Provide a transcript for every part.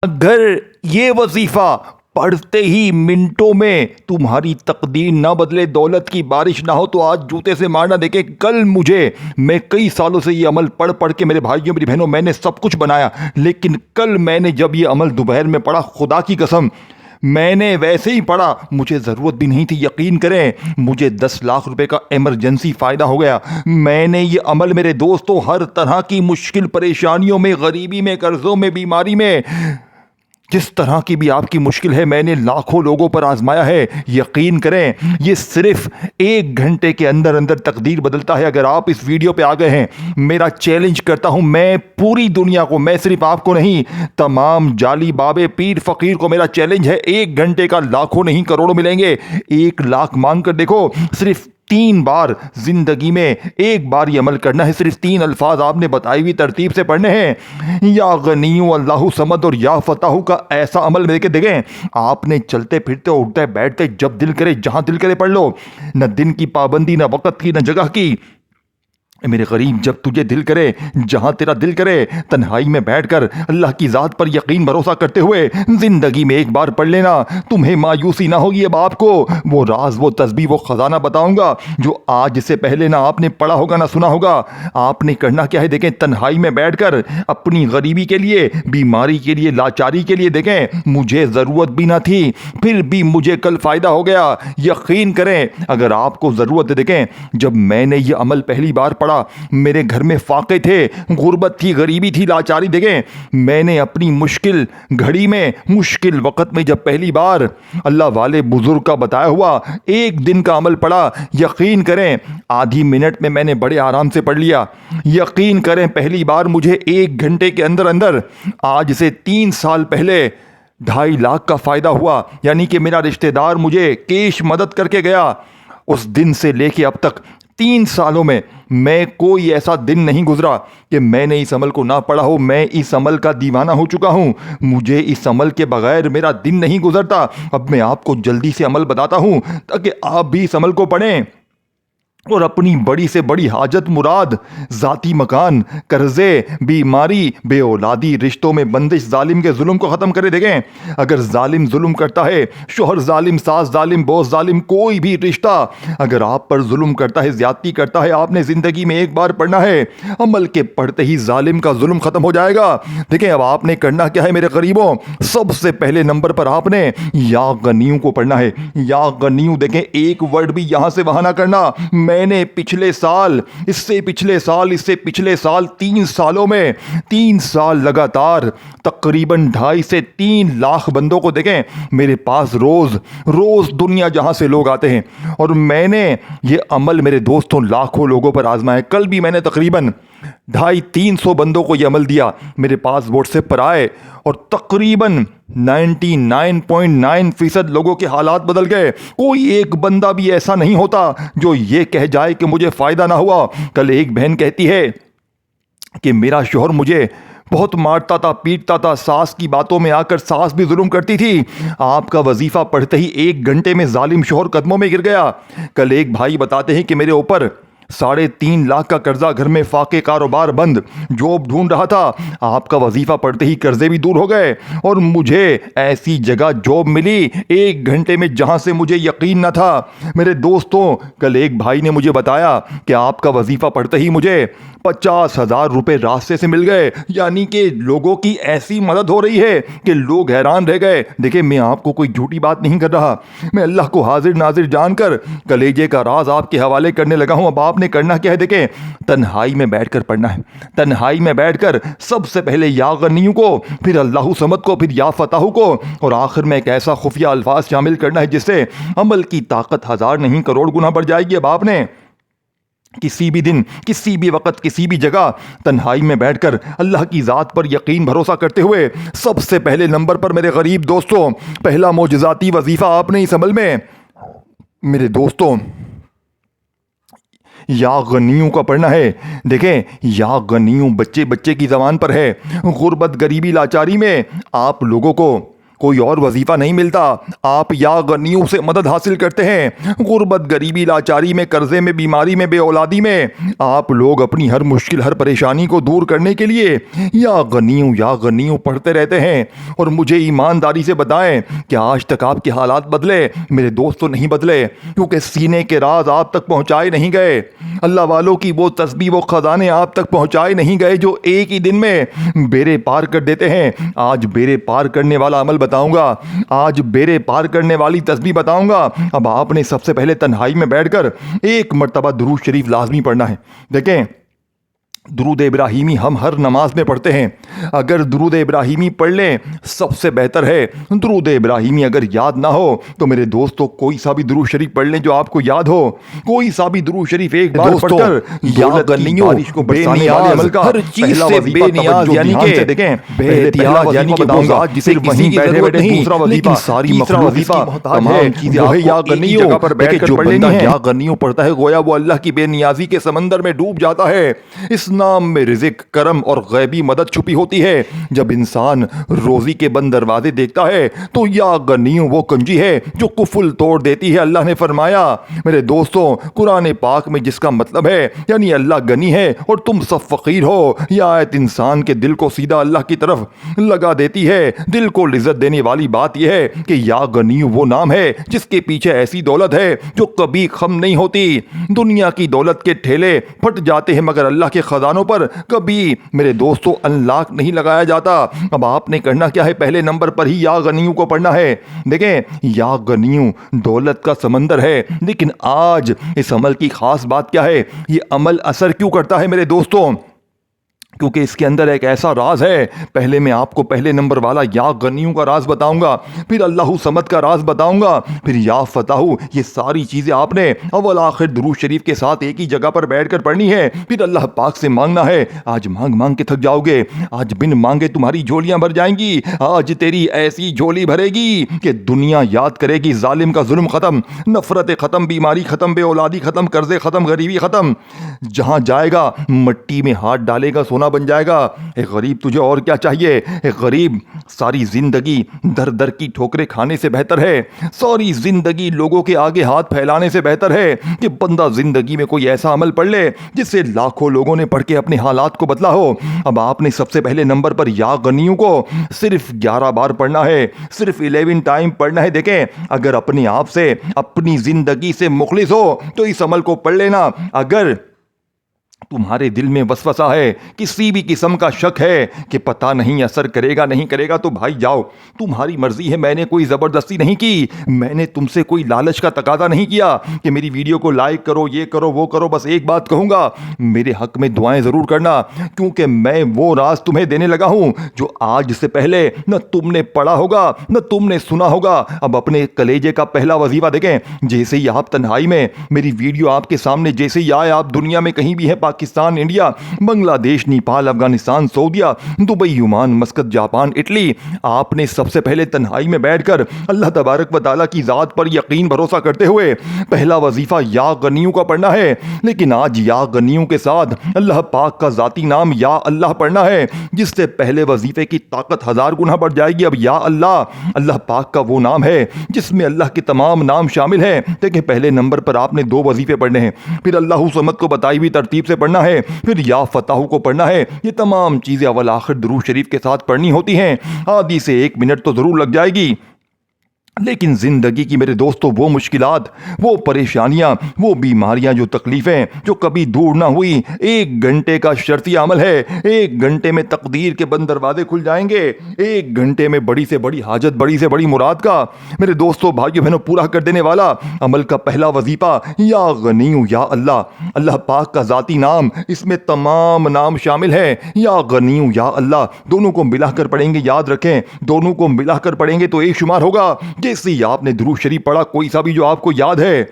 اگر یہ وظیفہ پڑھتے ہی منٹوں میں تمہاری تقدیر نہ بدلے، دولت کی بارش نہ ہو، تو آج جوتے سے مارنا دیکھے کل میں کئی سالوں سے یہ عمل پڑھ کے میرے بھائیوں میری بہنوں میں نے سب کچھ بنایا، لیکن کل میں نے جب یہ عمل دوپہر میں پڑھا، خدا کی قسم میں نے ویسے ہی پڑھا، مجھے ضرورت بھی نہیں تھی، یقین کریں مجھے 10 لاکھ روپے کا ایمرجنسی فائدہ ہو گیا۔ میں نے یہ عمل میرے دوستوں ہر طرح کی مشکل پریشانیوں میں، غریبی میں، قرضوں میں، بیماری میں، جس طرح کی بھی آپ کی مشکل ہے، میں نے لاکھوں لوگوں پر آزمایا ہے۔ یقین کریں یہ صرف 1 گھنٹے کے اندر اندر تقدیر بدلتا ہے۔ اگر آپ اس ویڈیو پہ آ گئے ہیں، میرا چیلنج کرتا ہوں میں پوری دنیا کو، میں صرف آپ کو نہیں، تمام جعلی بابے پیر فقیر کو میرا چیلنج ہے، 1 گھنٹے کا لاکھوں نہیں کروڑوں ملیں گے۔ 1 لاکھ مانگ کر دیکھو، صرف 3 بار زندگی میں 1 بار یہ عمل کرنا ہے، صرف 3 الفاظ آپ نے بتائی ہوئی ترتیب سے پڑھنے ہیں، یا غنی اللہ صمد اور یا فتح کا ایسا عمل دے کے دیکھیں۔ آپ نے چلتے پھرتے اٹھتے بیٹھتے جب دل کرے جہاں دل کرے پڑھ لو، نہ دن کی پابندی، نہ وقت کی، نہ جگہ کی۔ میرے غریب جب تجھے دل کرے، جہاں تیرا دل کرے، تنہائی میں بیٹھ کر اللہ کی ذات پر یقین بھروسہ کرتے ہوئے زندگی میں 1 بار پڑھ لینا، تمہیں مایوسی نہ ہوگی۔ اب آپ کو وہ راز، وہ تسبیح، وہ خزانہ بتاؤں گا جو آج سے پہلے نہ آپ نے پڑھا ہوگا نہ سنا ہوگا۔ آپ نے کرنا کیا ہے دیکھیں، تنہائی میں بیٹھ کر اپنی غریبی کے لیے، بیماری کے لیے، لاچاری کے لیے دیکھیں، مجھے ضرورت بھی نہ تھی پھر بھی مجھے کل فائدہ ہو گیا۔ یقین کریں اگر آپ کو ضرورت ہے، دیکھیں جب میں نے یہ عمل پہلی بار پڑھا، میرے گھر میں فاقے تھے، غربت تھی، غریبی تھی، لاچاری، دیکھیں میں نے اپنی مشکل گھڑی میں، مشکل وقت میں جب پہلی بار اللہ والے بزرگ کا بتایا ہوا 1 دن کا عمل پڑھا، یقین کریں آدھی منٹ میں میں نے بڑے آرام سے پڑھ لیا۔ یقین کریں پہلی بار مجھے 1 گھنٹے کے اندر اندر آج سے 3 سال پہلے 2.5 لاکھ کا فائدہ ہوا، یعنی کہ میرا رشتہ دار مجھے کیش مدد کر کے گیا۔ اس دن سے لے کے اب تک 3 سالوں میں کوئی ایسا دن نہیں گزرا کہ میں نے اس عمل کو نہ پڑھا ہو۔ میں اس عمل کا دیوانہ ہو چکا ہوں، مجھے اس عمل کے بغیر میرا دن نہیں گزرتا۔ اب میں آپ کو جلدی سے عمل بتاتا ہوں تاکہ آپ بھی اس عمل کو پڑھیں اور اپنی بڑی سے بڑی حاجت مراد، ذاتی مکان، قرضے، بیماری، بے اولادی، رشتوں میں بندش، ظالم کے ظلم کو ختم کرے دیکھیں۔ اگر ظالم ظلم کرتا ہے، شوہر ظالم، ساس ظالم، بوس ظالم، کوئی بھی رشتہ اگر آپ پر ظلم کرتا ہے، زیادتی کرتا ہے، آپ نے زندگی میں 1 بار پڑھنا ہے، عمل کے پڑھتے ہی ظالم کا ظلم ختم ہو جائے گا۔ دیکھیں اب آپ نے کرنا کیا ہے میرے غریبوں، سب سے پہلے نمبر پر آپ نے یا غنیوں کو پڑھنا ہے۔ یا غنیوں، دیکھیں 1 ورڈ بھی یہاں سے وہاں نہ کرنا۔ میں نے پچھلے سال، اس سے پچھلے سال، اس سے پچھلے سال، 3 سالوں میں 3 سال لگاتار تقریباً 2.5 سے 3 لاکھ بندوں کو دیکھیں میرے پاس روز دنیا جہاں سے لوگ آتے ہیں، اور میں نے یہ عمل میرے دوستوں لاکھوں لوگوں پر آزمایا۔ کل بھی میں نے تقریباً 250-300 بندوں کو یہ عمل دیا، میرے پاس واٹس ایپ پر آئے اور تقریباً 99.9% لوگوں کے حالات بدل گئے۔ کوئی ایک بندہ بھی ایسا نہیں ہوتا جو یہ کہہ جائے کہ مجھے فائدہ نہ ہوا۔ کل ایک بہن کہتی ہے کہ میرا شوہر مجھے بہت مارتا تھا، پیٹتا تھا، ساس کی باتوں میں آ کر ساس بھی ظلم کرتی تھی، آپ کا وظیفہ پڑھتے ہی 1 گھنٹے میں ظالم شوہر قدموں میں گر گیا۔ کل ایک بھائی بتاتے ہیں کہ میرے اوپر 3.5 لاکھ کا قرضہ، گھر میں فاقے، کاروبار بند، جاب ڈھونڈ رہا تھا، آپ کا وظیفہ پڑھتے ہی قرضے بھی دور ہو گئے اور مجھے ایسی جگہ جاب ملی 1 گھنٹے میں جہاں سے مجھے یقین نہ تھا۔ میرے دوستوں کل ایک بھائی نے مجھے بتایا کہ آپ کا وظیفہ پڑھتے ہی مجھے 50,000 روپے راستے سے مل گئے، یعنی کہ لوگوں کی ایسی مدد ہو رہی ہے کہ لوگ حیران رہ گئے۔ دیکھیں میں آپ کو کوئی جھوٹی بات نہیں کر رہا، میں اللہ کو حاضر ناظر جان کر کلیجے کا راز آپ کے حوالے کرنے لگا ہوں۔ اب آپ نے کرنا کیا ہے دیکھیں، تنہائی میں بیٹھ کر پڑھنا ہے۔ تنہائی میں بیٹھ کر سب سے پہلے یا غنیوں کو، پھر اللہ صمد کو، پھر یا فتح کو، اور آخر میں ایک ایسا خفیہ الفاظ شامل کرنا ہے جس سے عمل کی طاقت 1000 نہیں کروڑ گنا بڑھ جائے گی۔ اب آپ نے کسی بھی دن، کسی بھی وقت، کسی بھی جگہ تنہائی میں بیٹھ کر اللہ کی ذات پر یقین بھروسہ کرتے ہوئے سب سے پہلے نمبر پر میرے غریب دوستوں پہلا معجزاتی وظیفہ آپ نے اس عمل میں میرے دوستوں یا غنیوں کا پڑھنا ہے۔ دیکھیں یا غنیوں بچے کی زبان پر ہے۔ غربت، غریبی، لاچاری میں آپ لوگوں کو کوئی اور وظیفہ نہیں ملتا، آپ یا غنیوں سے مدد حاصل کرتے ہیں۔ غربت، غریبی، لاچاری میں، قرضے میں، بیماری میں، بے اولادی میں آپ لوگ اپنی ہر مشکل، ہر پریشانی کو دور کرنے کے لیے یا غنیوں پڑھتے رہتے ہیں۔ اور مجھے ایمانداری سے بتائیں کہ آج تک آپ کے حالات بدلے؟ میرے دوست تو نہیں بدلے، کیونکہ سینے کے راز آپ تک پہنچائے نہیں گئے، اللہ والوں کی وہ تسبیح، وہ خزانے آپ تک پہنچائے نہیں گئے جو ایک ہی دن میں بیڑے پار کر دیتے ہیں۔ آج بیڑے پار کرنے والا عمل بتاؤں گا، آج بیڑے پار کرنے والی تسبیح بتاؤں گا۔ اب آپ نے سب سے پہلے تنہائی میں بیٹھ کر ایک مرتبہ درود شریف لازمی پڑھنا ہے۔ دیکھیں، درود ابراہیمی ہم ہر نماز میں پڑھتے ہیں، اگر درود ابراہیمی پڑھ لیں سب سے بہتر ہے۔ درود ابراہیمی اگر یاد نہ ہو تو میرے دوستو کوئی سا بھی درود شریف پڑھ لیں جو آپ کو یاد ہو، کوئی سا بھی درود شریف ایک بار پڑھ کر دولت کی بارش کو برسانے والے عمل کا ہر چیز سے بے نیاز، یعنی کہ بے احتیاط، یعنی کہ بتاؤں گا جسے وہیں بیٹھے بیٹھے دوسرا وظیفہ، ساری مخلوق تمام چیزیں آپ یا غنیوں جگہ پر بیٹھ کر پڑھ لینی ہے۔ یا غنیوں پڑھتا ہے گویا وہ اللہ کی بے نیازی کے سمندر میں ڈوب جاتا ہے۔ اس نام میں رزق، کرم اور غیبی مدد چھپی ہوتی ہے۔ جب انسان روزی کے بند دروازے دیکھتا ہے تو یا غنیوں وہ کنجی ہے جو قفل توڑ دیتی ہے۔ اللہ نے فرمایا میرے دوستوں قرآن پاک میں جس کا مطلب ہے یعنی اللہ غنی ہے اور تم سب فقیر ہو، یہ آیت انسان کے دل کو سیدھا اللہ کی طرف لگا دیتی ہے۔ دل کو لذت دینے والی بات یہ ہے کہ یا غنیوں وہ نام ہے جس کے پیچھے ایسی دولت ہے جو کبھی ختم نہیں ہوتی۔ دنیا کی دولت کے ٹھیلے پھٹ جاتے ہیں مگر اللہ کے خزانوں پر کبھی میرے دوستو انلاک نہیں لگایا جاتا۔ اب آپ نے کرنا کیا ہے؟ پہلے نمبر پر ہی یا غنیوں کو پڑھنا ہے۔ دیکھیں، یا غنیوں دولت کا سمندر ہے، لیکن آج اس عمل کی خاص بات کیا ہے؟ یہ عمل اثر کیوں کرتا ہے میرے دوستوں؟ کیونکہ اس کے اندر ایک ایسا راز ہے۔ پہلے میں آپ کو پہلے نمبر والا یا غنیوں کا راز بتاؤں گا، پھر اللہ صمد کا راز بتاؤں گا، پھر یا فتح۔ یہ ساری چیزیں آپ نے اول آخر درود شریف کے ساتھ ایک ہی جگہ پر بیٹھ کر پڑھنی ہے، پھر اللہ پاک سے مانگنا ہے۔ آج مانگ مانگ کے تھک جاؤ گے، آج بن مانگے تمہاری جھولیاں بھر جائیں گی۔ آج تیری ایسی جھولی بھرے گی کہ دنیا یاد کرے گی ظالم کا ظلم ختم، نفرت ختم، بیماری ختم، بے اولادی ختم، قرضے ختم، غریبی ختم۔ جہاں جائے گا مٹی میں ہاتھ ڈالے گا سونا بن جائے گا۔ ایک غریب تجھے اور کیا چاہیے؟ ایک غریب ساری زندگی در در کی ٹھوکریں کھانے سے بہتر ہے، ساری زندگی لوگوں کے آگے ہاتھ پھیلانے سے بہتر ہے کہ بندہ زندگی میں کوئی ایسا عمل پڑھ لے جس سے لاکھوں لوگوں نے پڑھ کے اپنے حالات کو بدلا ہو۔ اب آپ نے سب سے پہلے نمبر پر یا غنیوں کو صرف 11 بار پڑھنا ہے، صرف 11 ٹائم پڑھنا ہے۔ دیکھیں، اگر اپنے آپ سے، اپنی زندگی سے مخلص ہو تو اس عمل کو پڑھ لینا۔ اگر تمہارے دل میں وسوسہ ہے، کسی بھی قسم کا شک ہے کہ پتہ نہیں اثر کرے گا نہیں کرے گا، تو بھائی جاؤ، تمہاری مرضی ہے۔ میں نے کوئی زبردستی نہیں کی، میں نے تم سے کوئی لالچ کا تقاضا نہیں کیا کہ میری ویڈیو کو لائک کرو، یہ کرو، وہ کرو۔ بس ایک بات کہوں گا، میرے حق میں دعائیں ضرور کرنا، کیونکہ میں وہ راز تمہیں دینے لگا ہوں جو آج سے پہلے نہ تم نے پڑھا ہوگا نہ تم نے سنا ہوگا۔ اب اپنے کلیجے کا پہلا وظیفہ دیکھیں، جیسے ہی آپ تنہائی میں میری ویڈیو آپ کے سامنے جیسے ہی آئے، آپ دنیا میں کہیں بھی ہیں، پاکستان، انڈیا، بنگلہ دیش، نیپال، افغانستان، سعودیہ، Dubai, Oman, Muscat, Japan, Italy, آپ نے سب سے پہلے تنہائی میں بیٹھ کر اللہ تبارک و تعالیٰ کی ذات پر یقین بھروسہ کرتے ہوئے پہلا وظیفہ یا غنیوں کا پڑھنا ہے۔ لیکن آج یا غنیوں کے ساتھ اللہ پاک کا ذاتی نام یا اللہ پڑھنا ہے، جس سے پہلے وظیفے کی طاقت 1000 گنا بڑھ جائے گی۔ اب یا اللہ، اللہ پاک کا وہ نام ہے جس میں اللہ کے تمام نام شامل ہیں۔ دیکھیں، پہلے نمبر پر آپ نے 2 وظیفے پڑھنے ہیں، پھر اللہ صمد کو بتائی ہوئی ترتیب سے پڑھنا ہے، پھر یا فتح کو پڑھنا ہے۔ یہ تمام چیزیں اول آخر درود شریف کے ساتھ پڑھنی ہوتی ہیں۔ آدھی سے 1 منٹ تو ضرور لگ جائے گی، لیکن زندگی کی میرے دوستوں وہ مشکلات، وہ پریشانیاں، وہ بیماریاں، جو تکلیفیں جو کبھی دور نہ ہوئی، 1 گھنٹے کا شرطی عمل ہے۔ 1 گھنٹے میں تقدیر کے بند دروازے کھل جائیں گے، 1 گھنٹے میں بڑی سے بڑی حاجت، بڑی سے بڑی مراد کا میرے دوستوں، بھائیوں بہنوں پورا کر دینے والا عمل کا پہلا وظیفہ یا غنیوں یا اللہ، اللہ پاک کا ذاتی نام، اس میں تمام نام شامل ہیں۔ یا غنیوں یا اللہ دونوں کو ملا کر پڑھیں گے، یاد رکھیں دونوں کو ملا کر پڑھیں گے تو ایک شمار ہوگا۔ جیسے ہی آپ نے درود شریف پڑھا، کوئی سا بھی جو آپ کو یاد ہے،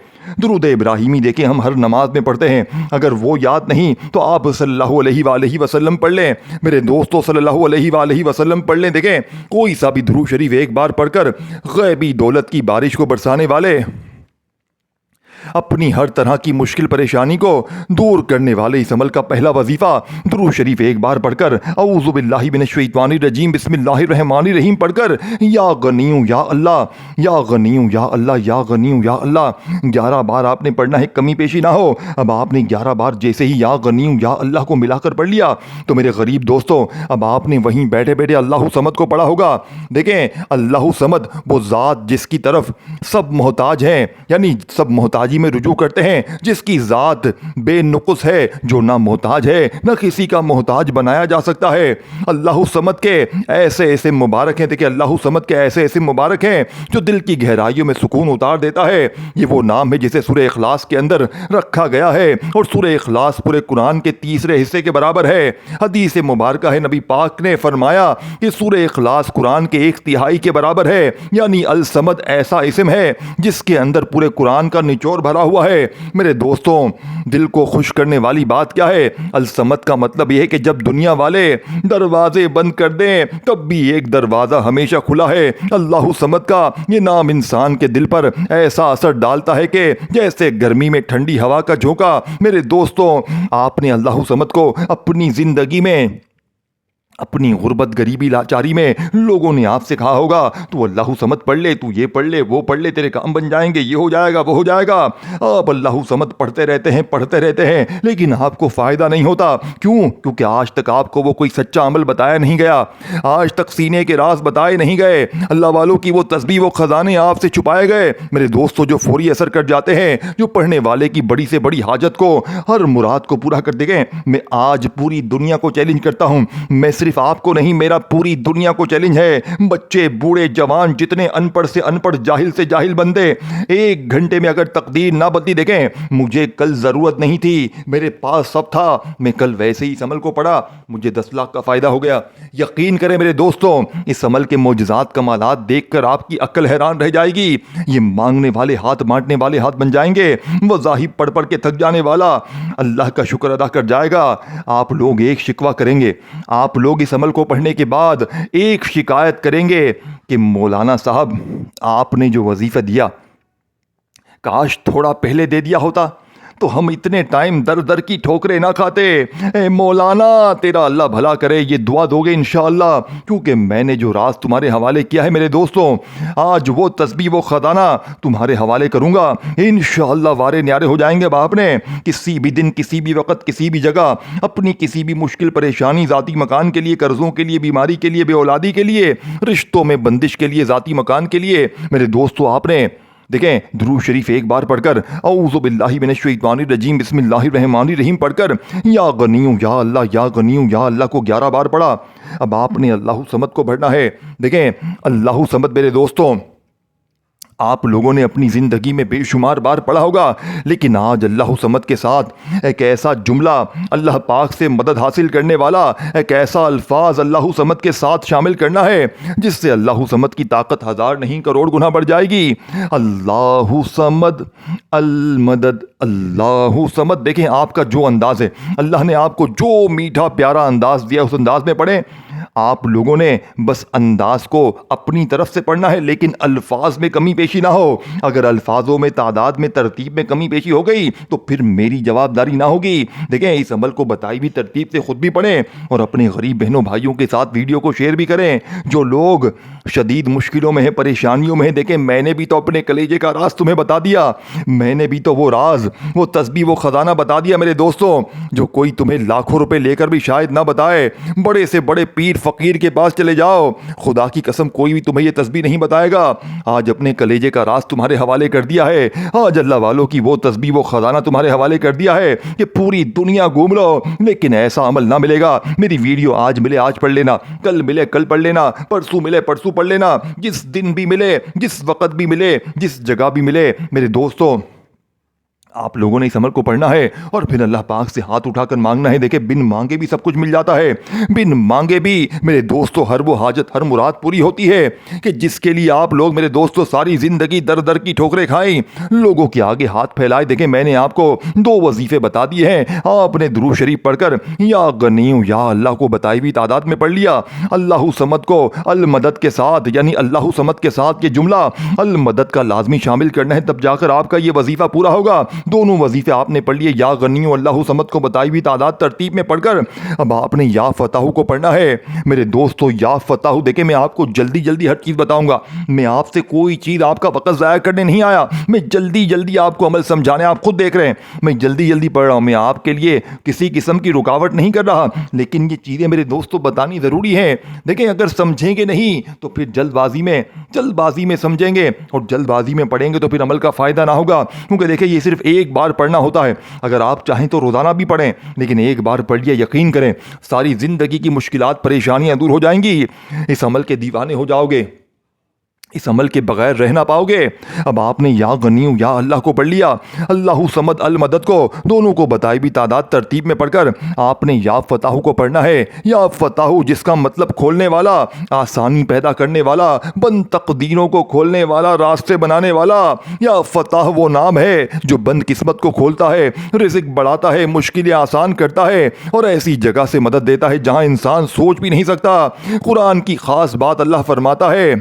درود ابراہیمی دیکھیں ہم ہر نماز میں پڑھتے ہیں، اگر وہ یاد نہیں تو آپ صلی اللہ علیہ وآلہ وسلم پڑھ لیں۔ میرے دوستو صلی اللہ علیہ وآلہ وسلم پڑھ لیں۔ دیکھیں، کوئی سا بھی درود شریف ایک بار پڑھ کر غیبی دولت کی بارش کو برسانے والے اپنی ہر طرح کی مشکل پریشانی کو دور کرنے والے اس عمل کا پہلا وظیفہ درود شریف ایک بار پڑھ کر اعوذ باللہ من الشیطان الرجیم بسم اللہ الرحمن الرحیم پڑھ کر یا غنیو یا اللہ یا غنیو یا اللہ یا غنیو یا اللہ 11 بار آپ نے پڑھنا ہے، کمی پیشی نہ ہو۔ اب آپ نے 11 بار جیسے ہی یا غنیو یا اللہ کو ملا کر پڑھ لیا تو میرے غریب دوستو اب آپ نے وہیں بیٹھے بیٹھے اللہ صمد کو پڑھا ہوگا۔ دیکھیں اللہ صمد وہ ذات جس کی طرف سب محتاج ہیں، یعنی سب محتاجی میں رجوع کرتے ہیں، جس کی ذات بے نقص ہے، جو نہ محتاج ہے نہ کسی کا محتاج بنایا جا سکتا ہے۔ اللہ صمد کے ایسے ایسے مبارک ہیں، دیکھیں اللہ صمد کے ایسے ایسے مبارک ہیں جو دل کی گہرائیوں میں سکون اتار دیتا ہے۔ یہ وہ نام ہے جسے سورہ اخلاص کے اندر رکھا گیا ہے، اور سورہ اخلاص پورے قرآن کے تیسرے حصے کے برابر ہے۔ حدیث مبارکہ ہے، نبی پاک نے فرمایا کہ سورہ اخلاص قرآن کے 1/3 کے برابر ہے، یعنی الصمد ایسا اسم ہے جس کے اندر پورے قرآن کا نچوڑ بھرا ہوا ہے۔ میرے دوستوں دل کو خوش کرنے والی بات کیا ہے؟ الصمد کا مطلب یہ ہے کہ جب دنیا والے دروازے بند کر دیں تب بھی ایک دروازہ ہمیشہ کھلا ہے۔ اللہ صمد کا یہ نام انسان کے دل پر ایسا اثر ڈالتا ہے کہ جیسے گرمی میں ٹھنڈی ہوا کا جھونکا۔ میرے دوستوں آپ نے اللہ صمد کو اپنی زندگی میں، اپنی غربت غریبی لاچاری میں لوگوں نے آپ سے کہا ہوگا تو اللہ صمد پڑھ لے، تو یہ پڑھ لے وہ پڑھ لے، تیرے کام بن جائیں گے، یہ ہو جائے گا وہ ہو جائے گا۔ آپ اللہ صمد پڑھتے رہتے ہیں لیکن آپ کو فائدہ نہیں ہوتا۔ کیوں؟ کیونکہ آج تک آپ کو وہ کوئی سچا عمل بتایا نہیں گیا، آج تک سینے کے راز بتائے نہیں گئے، اللہ والوں کی وہ تسبیح وہ خزانے آپ سے چھپائے گئے۔ میرے دوستوں جو فوری اثر کر جاتے ہیں، جو پڑھنے والے کی بڑی سے بڑی حاجت کو، ہر مراد کو پورا کر دے گئے۔ میں آج پوری دنیا کو چیلنج کرتا ہوں، میں صرف آپ کو نہیں، میرا پوری دنیا کو چیلنج ہے، بچے بوڑھے جوان جتنے ان پڑھ سے ان پڑھ جاہل سے جاہل بندے، 1 گھنٹے میں اگر تقدیر نہ بدلی، دیکھیں مجھے کل ضرورت نہیں تھی، میرے پاس سب تھا، میں کل ویسے ہی اس عمل کو پڑھا، مجھے 10 لاکھ کا فائدہ ہو گیا۔ یقین کریں میرے دوستوں اس عمل کے معجزات کمالات دیکھ کر آپ کی عقل حیران رہ جائے گی۔ یہ مانگنے والے ہاتھ بانٹنے والے ہاتھ بن جائیں گے، وظائف پڑھ پڑھ کے تھک جانے والا اللہ کا شکر ادا کر جائے گا۔ آپ لوگ ایک شکوہ کریں گے، آپ لوگ اس عمل کو پڑھنے کے بعد ایک شکایت کریں گے کہ مولانا صاحب آپ نے جو وظیفہ دیا کاش تھوڑا پہلے دے دیا ہوتا تو ہم اتنے ٹائم در در کی ٹھوکریں نہ کھاتے۔ اے مولانا تیرا اللہ بھلا کرے، یہ دعا دو گے انشاءاللہ، کیونکہ میں نے جو راز تمہارے حوالے کیا ہے میرے دوستوں، آج وہ تسبیح وہ خزانہ تمہارے حوالے کروں گا، انشاءاللہ وارے نیارے ہو جائیں گے۔ باپ نے کسی بھی دن کسی بھی وقت کسی بھی جگہ اپنی کسی بھی مشکل پریشانی، ذاتی مکان کے لیے، قرضوں کے لیے، بیماری کے لیے، بے اولادی کے لیے، رشتوں میں بندش کے لیے، ذاتی مکان کے لیے، میرے دوستوں آپ نے دیکھیں درود شریف ایک بار پڑھ کر اعوذ باللہ من الشیطان الرجیم بسم اللہ الرحمن الرحیم پڑھ کر یا غنیو یا اللہ یا غنیو یا اللہ کو 11 بار پڑھا۔ اب آپ نے اللہ صمد کو پڑھنا ہے۔ دیکھیں اللہ صمد میرے دوستوں آپ لوگوں نے اپنی زندگی میں بے شمار بار پڑھا ہوگا، لیکن آج اللہ صمد کے ساتھ ایک ایسا جملہ اللہ پاک سے مدد حاصل کرنے والا، ایک ایسا الفاظ اللہ صمد کے ساتھ شامل کرنا ہے جس سے اللہ صمد کی طاقت 1000 نہیں کروڑ گنا بڑھ جائے گی۔ اللہ صمد المدد، اللہ صمد۔ دیکھیں آپ کا جو انداز ہے، اللہ نے آپ کو جو میٹھا پیارا انداز دیا اس انداز میں پڑھیں۔ آپ لوگوں نے بس انداز کو اپنی طرف سے پڑھنا ہے، لیکن الفاظ میں کمی پیشی نہ ہو۔ اگر الفاظوں میں، تعداد میں، ترتیب میں کمی پیشی ہو گئی تو پھر میری جواب داری نہ ہوگی۔ دیکھیں اس عمل کو بتائی بھی ترتیب سے خود بھی پڑھیں اور اپنے غریب بہنوں بھائیوں کے ساتھ ویڈیو کو شیئر بھی کریں۔ جو لوگ شدید مشکلوں میں ہیں، پریشانیوں میں ہیں، دیکھیں میں نے بھی تو اپنے کلیجے کا راز تمہیں بتا دیا، میں نے بھی تو وہ راز، وہ تسبیح، وہ خزانہ بتا دیا میرے دوستوں، جو کوئی تمہیں لاکھوں روپے لے کر بھی شاید نہ بتائے۔ بڑے سے بڑے پیر فقیر کے پاس چلے جاؤ، خدا کی قسم کوئی بھی تمہیں یہ تسبیح نہیں بتائے گا۔ آج اپنے کلیجے کا راز تمہارے حوالے کر دیا ہے، آج اللہ والوں کی وہ تسبیح وہ خزانہ تمہارے حوالے کر دیا ہے کہ پوری دنیا گھوم لو لیکن ایسا عمل نہ ملے گا۔ میری ویڈیو آج ملے آج پڑھ لینا، کل ملے کل پڑھ لینا، پرسوں ملے پرسوں پڑھ لینا، جس دن بھی ملے، جس وقت بھی ملے، جس جگہ بھی ملے۔ میرے دوستوں آپ لوگوں نے اس عمل کو پڑھنا ہے اور پھر اللہ پاک سے ہاتھ اٹھا کر مانگنا ہے۔ دیکھیں بن مانگے بھی سب کچھ مل جاتا ہے، بن مانگے بھی میرے دوستو ہر وہ حاجت ہر مراد پوری ہوتی ہے کہ جس کے لیے آپ لوگ میرے دوستو ساری زندگی در در کی ٹھوکریں کھائیں، لوگوں کے آگے ہاتھ پھیلائے۔ دیکھیں میں نے آپ کو 2 وظیفے بتا دیے ہیں، آپ نے درود شریف پڑھ کر یا غنی یا اللہ کو بتائی ہوئی تعداد میں پڑھ لیا، اللہ صمد کو المدد کے ساتھ یعنی اللہ صمد کے ساتھ یہ جملہ المدد کا لازمی شامل کرنا ہے، تب جا کر آپ کا یہ وظیفہ پورا ہوگا۔ دونوں وظیفے آپ نے پڑھ لیے، یا غنی اللہ صمد کو بتائی ہوئی تعداد ترتیب میں پڑھ کر اب آپ نے یا فتح کو پڑھنا ہے۔ میرے دوستو یا فتح، دیکھیں میں آپ کو جلدی جلدی ہر چیز بتاؤں گا، میں آپ سے کوئی چیز آپ کا وقت ضائع کرنے نہیں آیا، میں جلدی جلدی آپ کو عمل سمجھانے، آپ خود دیکھ رہے ہیں میں جلدی جلدی پڑھ رہا ہوں، میں آپ کے لیے کسی قسم کی رکاوٹ نہیں کر رہا، لیکن یہ چیزیں میرے دوستو بتانی ضروری ہیں۔ دیکھیں اگر سمجھیں گے نہیں تو پھر جلد بازی میں سمجھیں گے اور جلد بازی میں پڑھیں گے تو پھر عمل کا فائدہ نہ ہوگا، کیونکہ دیکھیں یہ صرف ایک بار پڑھنا ہوتا ہے، اگر آپ چاہیں تو روزانہ بھی پڑھیں، لیکن ایک بار پڑھ لیا یقین کریں ساری زندگی کی مشکلات پریشانیاں دور ہو جائیں گی، اس عمل کے دیوانے ہو جاؤ گے، اس عمل کے بغیر رہ نہ پاؤ گے۔ اب آپ نے یا غنی یا اللہ کو پڑھ لیا، اللہ صمد المدد کو دونوں کو بتائی بھی تعداد ترتیب میں پڑھ کر آپ نے یا فتح کو پڑھنا ہے۔ یا فتح جس کا مطلب کھولنے والا، آسانی پیدا کرنے والا، بند تقدیروں کو کھولنے والا، راستے بنانے والا۔ یا فتح وہ نام ہے جو بند قسمت کو کھولتا ہے، رزق بڑھاتا ہے، مشکلیں آسان کرتا ہے اور ایسی جگہ سے مدد دیتا ہے جہاں انسان سوچ بھی نہیں سکتا۔ قرآن کی خاص بات اللہ فرماتا ہے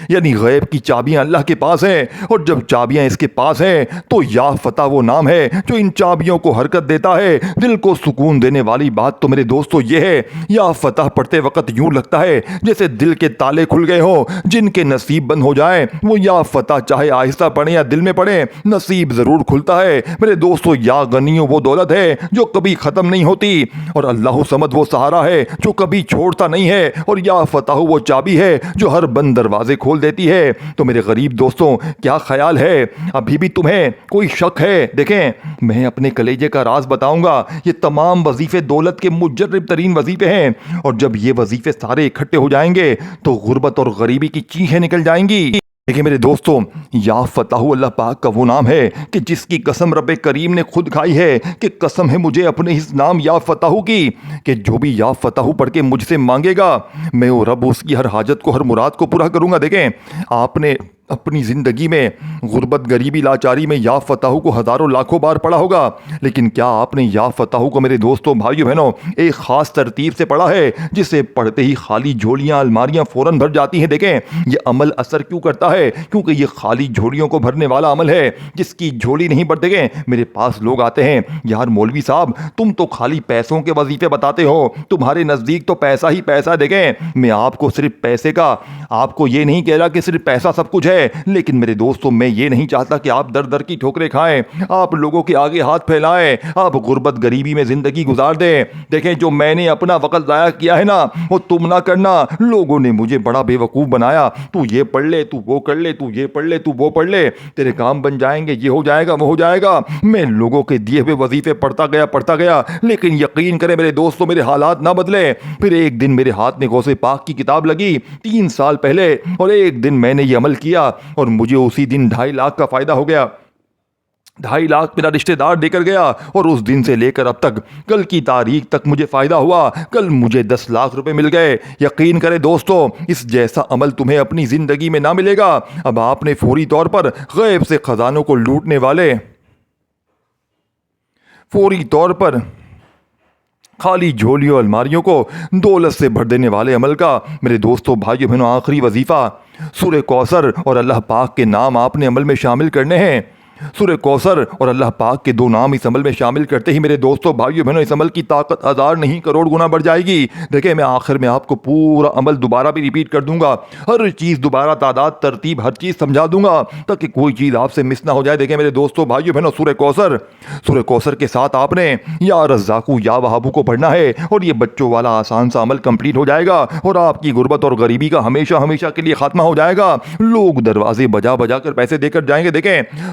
یعنی غیب کی چابیاں اللہ کے پاس ہیں، اور جب چابیاں اس کے پاس ہیں تو یا فتح وہ نام ہے جو ان چابیوں کو حرکت دیتا ہے۔ دل کو سکون دینے والی بات تو میرے دوستو یہ ہے، یا فتح پڑھتے وقت یوں لگتا ہے جیسے دل کے تالے کھل گئے ہوں، جن کے نصیب بند ہو جائیں وہ یا فتح چاہے آہستہ پڑھیں یا دل میں پڑھیں نصیب ضرور کھلتا ہے۔ میرے دوستو یا غنیوں وہ دولت ہے جو کبھی ختم نہیں ہوتی، اور اللہ صمد وہ سہارا ہے جو کبھی چھوڑتا نہیں ہے، اور یا فتح وہ چابی ہے جو ہر بند دروازے کھول دیتی ہے۔ تو میرے غریب دوستوں کیا خیال ہے، ابھی بھی تمہیں کوئی شک ہے؟ دیکھیں میں اپنے کلیجے کا راز بتاؤں گا، یہ تمام وظیفے دولت کے مجرب ترین وظیفے ہیں، اور جب یہ وظیفے سارے اکٹھے ہو جائیں گے تو غربت اور غریبی کی چیخیں نکل جائیں گی۔ دیکھیں میرے دوستوں یا فتح اللہ پاک کا وہ نام ہے کہ جس کی قسم رب کریم نے خود کھائی ہے کہ قسم ہے مجھے اپنے اس نام یا فتح کی کہ جو بھی یا فتح پڑھ کے مجھ سے مانگے گا میں وہ رب اس کی ہر حاجت کو ہر مراد کو پورا کروں گا۔ دیکھیں آپ نے اپنی زندگی میں غربت غریبی لاچاری میں یا فتح کو ہزاروں لاکھوں بار پڑھا ہوگا، لیکن کیا آپ نے یا فتح کو میرے دوستوں بھائیو بہنوں ایک خاص ترتیب سے پڑھا ہے جسے پڑھتے ہی خالی جھولیاں الماریاں فوراً بھر جاتی ہیں؟ دیکھیں یہ عمل اثر کیوں کرتا ہے، کیونکہ یہ خالی جھولیوں کو بھرنے والا عمل ہے، جس کی جھولی نہیں بھر۔ دیکھیں میرے پاس لوگ آتے ہیں، یار مولوی صاحب تم تو خالی پیسوں کے وظیفے بتاتے ہو، تمہارے نزدیک تو پیسہ ہی پیسہ۔ دیکھیں میں آپ کو صرف پیسے کا آپ کو یہ نہیں کہہ رہا کہ صرف پیسہ سب کچھ ہے، لیکن میرے دوستوں میں یہ نہیں چاہتا کہ آپ در در کی ٹھوکریں کھائیں، آپ لوگوں کے آگے ہاتھ پھیلائیں، آپ غربت غریبی میں زندگی گزار دیں۔ دیکھیں جو میں نے اپنا وقت ضائع کیا ہے نا وہ تم نہ کرنا۔ لوگوں نے مجھے بڑا بے وقوف بنایا، تو یہ پڑھ لے، تو وہ کر لے، تو یہ پڑھ لے، تو وہ پڑھ لے، تیرے کام بن جائیں گے، یہ ہو جائے گا وہ ہو جائے گا۔ میں لوگوں کے دیے ہوئے وظیفے پڑھتا گیا، لیکن یقین کریں میرے دوستوں میرے حالات نہ بدلے۔ پھر ایک دن میرے ہاتھ میں غوث پاک کی کتاب لگی 3 سال پہلے، اور ایک دن میں نے یہ عمل کیا اور مجھے اسی دن 2.5 لاکھ کا فائدہ ہو گیا۔ 2.5 لاکھ میرا رشتہ دار دے کر گیا، اور اس دن سے لے کر اب تک کل کی تاریخ تک مجھے فائدہ ہوا۔ کل مجھے 10 لاکھ روپے مل گئے۔ یقین کرے دوستو اس جیسا عمل تمہیں اپنی زندگی میں نہ ملے گا۔ اب آپ نے فوری طور پر غیب سے خزانوں کو لوٹنے والے، فوری طور پر خالی جھولیوں الماریوں کو دولت سے بھر دینے والے عمل کا میرے دوستوں بھائیو بہنوں آخری وظیفہ سورہ کوثر اور اللہ پاک کے نام آپ نے عمل میں شامل کرنے ہیں۔ سورہ کوثر اور اللہ پاک کے 2 نام اس عمل میں شامل کرتے ہی میرے دوستوں بھائیو بہنوں اس عمل کی طاقت 1000 نہیں کروڑ گنا بڑھ جائے گی۔ دیکھیں میں آخر میں آپ کو پورا عمل دوبارہ بھی ریپیٹ کر دوں گا، ہر چیز دوبارہ تعداد ترتیب ہر چیز سمجھا دوں گا تاکہ کوئی چیز آپ سے مس نہ ہو جائے۔ دیکھیں میرے دوستوں بھائیو بہنوں سورہ کوثر کے ساتھ آپ نے یا رزاقو یا وہابو کو پڑھنا ہے، اور یہ بچوں والا آسان سا عمل کمپلیٹ ہو جائے گا، اور آپ کی غربت اور غریبی کا ہمیشہ ہمیشہ کے لیے خاتمہ ہو جائے گا۔ لوگ دروازے بجا بجا کر پیسے دے کر جائیں گے۔ دیکھیں